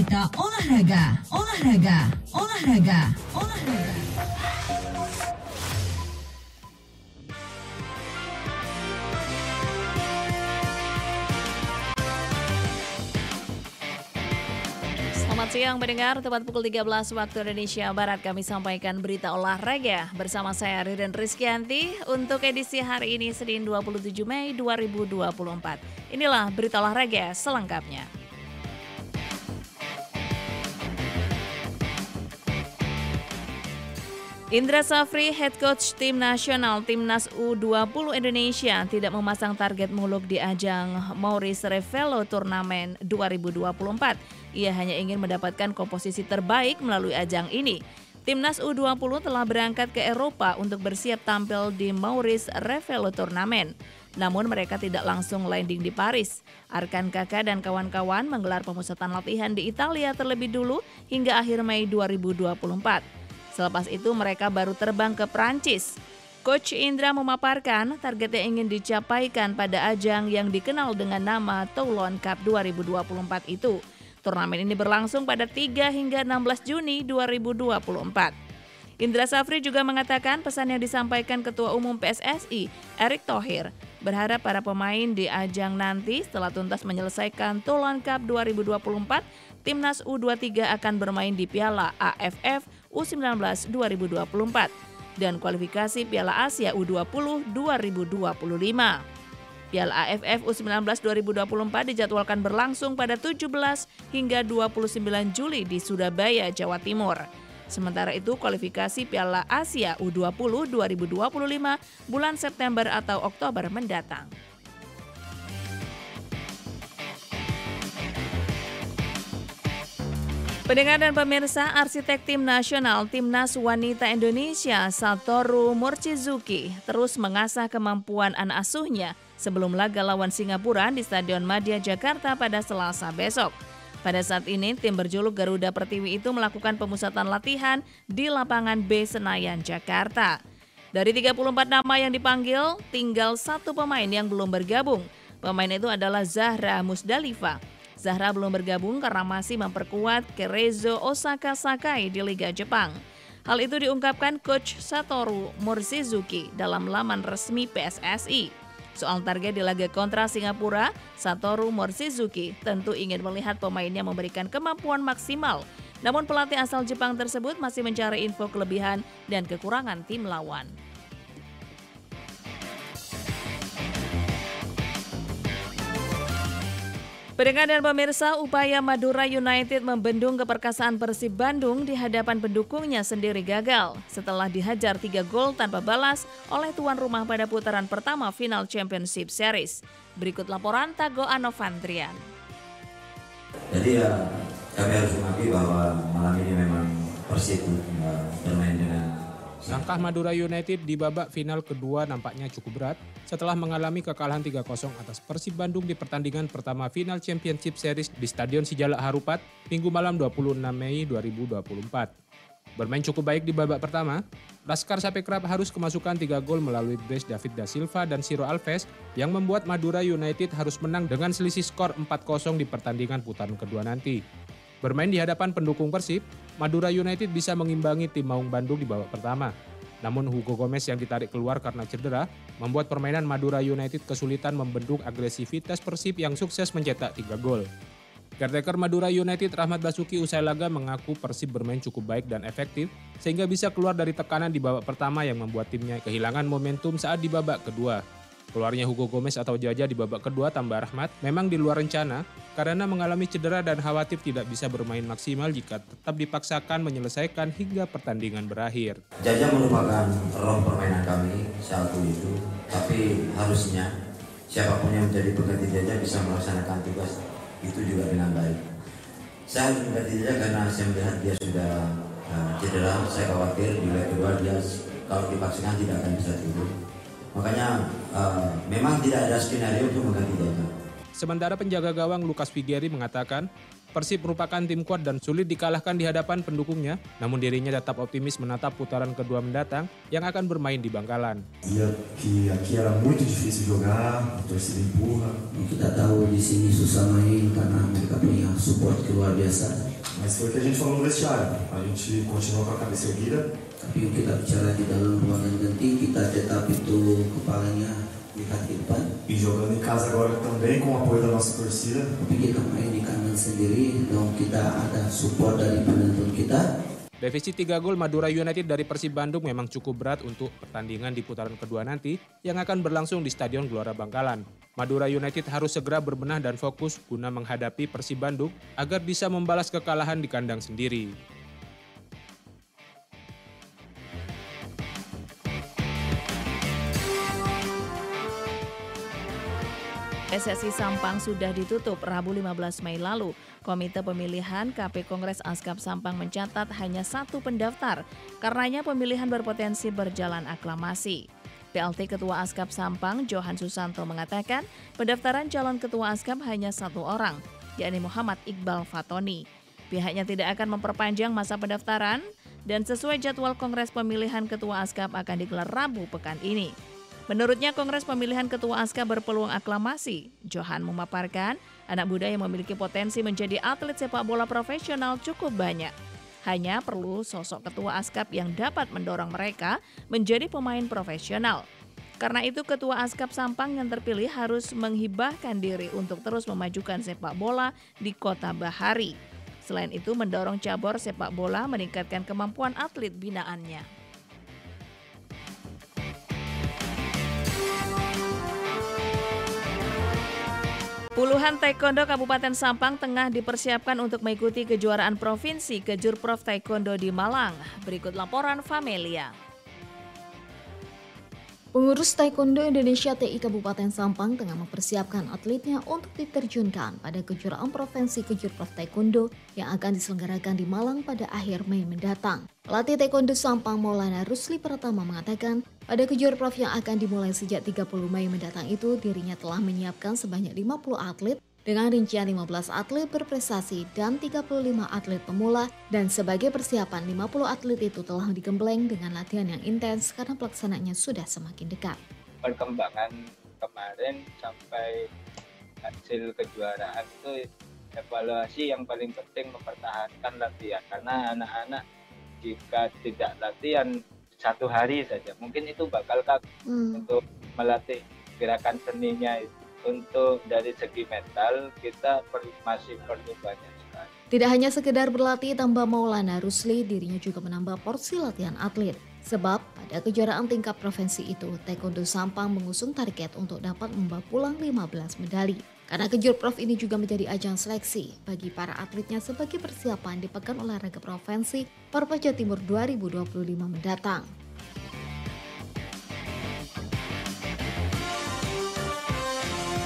Berita olahraga. Selamat siang pendengar, tepat pukul 13 waktu Indonesia Barat kami sampaikan berita olahraga bersama saya Ririn Rizkyanti untuk edisi hari ini Senin 27 Mei 2024. Inilah berita olahraga selengkapnya. Indra Safri, head coach tim nasional Timnas U20 Indonesia tidak memasang target muluk di ajang Maurice Revello Turnamen 2024. Ia hanya ingin mendapatkan komposisi terbaik melalui ajang ini. Timnas U20 telah berangkat ke Eropa untuk bersiap tampil di Maurice Revello Turnamen. Namun mereka tidak langsung landing di Paris. Arkan Kakak dan kawan-kawan menggelar pemusatan latihan di Italia terlebih dulu hingga akhir Mei 2024. Selepas itu mereka baru terbang ke Prancis. Coach Indra memaparkan target yang ingin dicapaikan pada ajang yang dikenal dengan nama Toulon Cup 2024 itu. Turnamen ini berlangsung pada 3 hingga 16 Juni 2024. Indra Safri juga mengatakan pesan yang disampaikan Ketua Umum PSSI, Erick Thohir, berharap para pemain di ajang nanti setelah tuntas menyelesaikan Toulon Cup 2024, Timnas U23 akan bermain di Piala AFF U19 2024 dan kualifikasi Piala Asia U20 2025. Piala AFF U19 2024 dijadwalkan berlangsung pada 17 hingga 29 Juli di Surabaya, Jawa Timur. Sementara itu kualifikasi Piala Asia U20 2025 bulan September atau Oktober mendatang. Pendengar dan pemirsa, arsitek tim nasional Timnas Wanita Indonesia Satoru Mochizuki terus mengasah kemampuan anak asuhnya sebelum laga lawan Singapura di Stadion Madia Jakarta pada Selasa besok. Pada saat ini, tim berjuluk Garuda Pertiwi itu melakukan pemusatan latihan di lapangan B Senayan, Jakarta. Dari 34 nama yang dipanggil, tinggal satu pemain yang belum bergabung. Pemain itu adalah Zahra Musdalifah. Zahra belum bergabung karena masih memperkuat Kerezo Osaka Sakai di Liga Jepang. Hal itu diungkapkan Coach Satoru Mochizuki dalam laman resmi PSSI. Soal target di laga kontra Singapura, Satoru Mochizuki tentu ingin melihat pemainnya memberikan kemampuan maksimal. Namun pelatih asal Jepang tersebut masih mencari info kelebihan dan kekurangan tim lawan. Pendengar dan pemirsa, upaya Madura United membendung keperkasaan Persib Bandung di hadapan pendukungnya sendiri gagal setelah dihajar 3 gol tanpa balas oleh tuan rumah pada putaran pertama final Championship Series. Berikut laporan Tago Anovandrian. Jadi kami harus mengakui bahwa malam ini memang Persib bermain dengan langkah Madura United di babak final kedua nampaknya cukup berat setelah mengalami kekalahan 3-0 atas Persib Bandung di pertandingan pertama final Championship Series di Stadion Sijalak Harupat Minggu malam 26 Mei 2024. Bermain cukup baik di babak pertama, Laskar Sapekrab harus kemasukan 3 gol melalui brace David Da Silva dan Ciro Alves yang membuat Madura United harus menang dengan selisih skor 4-0 di pertandingan putaran kedua nanti. Bermain di hadapan pendukung Persib, Madura United bisa mengimbangi tim Maung Bandung di babak pertama. Namun Hugo Gomez yang ditarik keluar karena cedera membuat permainan Madura United kesulitan membendung agresivitas Persib yang sukses mencetak 3 gol. Caretaker Madura United Rahmat Basuki usai laga mengaku Persib bermain cukup baik dan efektif sehingga bisa keluar dari tekanan di babak pertama yang membuat timnya kehilangan momentum saat di babak kedua. Keluarnya Hugo Gomez atau Jaja di babak kedua tambah Rahmat memang di luar rencana karena mengalami cedera dan khawatir tidak bisa bermain maksimal jika tetap dipaksakan menyelesaikan hingga pertandingan berakhir. Jaja merupakan roh permainan kami saat itu, tapi harusnya siapapun yang menjadi pengganti Jaja bisa melaksanakan tugas itu juga dengan baik. Saya harus mengganti Jaja karena saya melihat dia sudah cedera. Saya khawatir di leg kedua dia kalau dipaksakan tidak akan bisa turun. Makanya memang tidak ada skenario untuk mengganti Jaja. Sementara penjaga gawang Lukas Figeri mengatakan Persib merupakan tim kuat dan sulit dikalahkan di hadapan pendukungnya, namun dirinya tetap optimis menatap putaran kedua mendatang yang akan bermain di Bangkalan. Dia que aqui era muito difícil jogar, a torcida empurra. Kita tahu di sini susah main karena mereka punya support luar biasa. Mas foi o que a gente falou no vestiário. A gente continua com a cabeça erguida. Tapi kita bicara di dalam ruangan ganti, kita tetap itu kepalanya lihat ke depan. E jogando em casa agora também com o apoio da nossa torcida. Tapi kita main di kandang sendiri, dong kita ada support dari penonton kita. Defisit 3 gol Madura United dari Persib Bandung memang cukup berat untuk pertandingan di putaran kedua nanti yang akan berlangsung di Stadion Gelora Bangkalan. Madura United harus segera berbenah dan fokus guna menghadapi Persib Bandung agar bisa membalas kekalahan di kandang sendiri. PSSI Sampang sudah ditutup Rabu 15 Mei lalu. Komite Pemilihan KP Kongres Askap Sampang mencatat hanya 1 pendaftar, karenanya pemilihan berpotensi berjalan aklamasi. PLT Ketua Askap Sampang, Johan Susanto mengatakan, pendaftaran calon Ketua Askap hanya 1 orang, yakni Muhammad Iqbal Fatoni. Pihaknya tidak akan memperpanjang masa pendaftaran dan sesuai jadwal Kongres Pemilihan Ketua Askap akan digelar Rabu pekan ini. Menurutnya Kongres Pemilihan Ketua Askap berpeluang aklamasi. Johan memaparkan, anak muda yang memiliki potensi menjadi atlet sepak bola profesional cukup banyak. Hanya perlu sosok Ketua Askap yang dapat mendorong mereka menjadi pemain profesional. Karena itu Ketua Askap Sampang yang terpilih harus menghibahkan diri untuk terus memajukan sepak bola di Kota Bahari. Selain itu mendorong cabur sepak bola meningkatkan kemampuan atlet binaannya. Puluhan taekwondo Kabupaten Sampang tengah dipersiapkan untuk mengikuti kejuaraan provinsi Kejurprov Taekwondo di Malang. Berikut laporan Famelia. Pengurus Taekwondo Indonesia TI Kabupaten Sampang tengah mempersiapkan atletnya untuk diterjunkan pada kejuaraan provinsi Kejurprov Taekwondo yang akan diselenggarakan di Malang pada akhir Mei mendatang. Pelatih Taekwondo Sampang Maulana Rusli Pratama mengatakan, pada Kejurprov yang akan dimulai sejak 30 Mei mendatang itu, dirinya telah menyiapkan sebanyak 50 atlet dengan rincian 15 atlet berprestasi dan 35 atlet pemula, dan sebagai persiapan 50 atlet itu telah digembleng dengan latihan yang intens karena pelaksanaannya sudah semakin dekat. Perkembangan kemarin sampai hasil kejuaraan itu evaluasi yang paling penting mempertahankan latihan, karena anak-anak jika tidak latihan 1 hari saja mungkin itu bakal kaku untuk melatih gerakan seninya itu. Untuk dari segi mental kita masih perlu banyak sekali. Tidak hanya sekedar berlatih, tambah Maulana Rusli, dirinya juga menambah porsi latihan atlet. Sebab pada kejuaraan tingkat provinsi itu, Taekwondo Sampang mengusung target untuk dapat membawa pulang 15 medali. Karena Kejurprov ini juga menjadi ajang seleksi bagi para atletnya sebagai persiapan di Pekan Olahraga Provinsi Parpol Jawa Timur 2025 mendatang.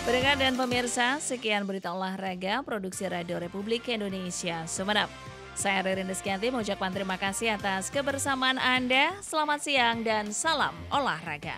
Pendengar dan pemirsa, sekian berita olahraga produksi Radio Republik Indonesia Sumeneb. Saya Ririn Deskianti mengucapkan terima kasih atas kebersamaan Anda. Selamat siang dan salam olahraga.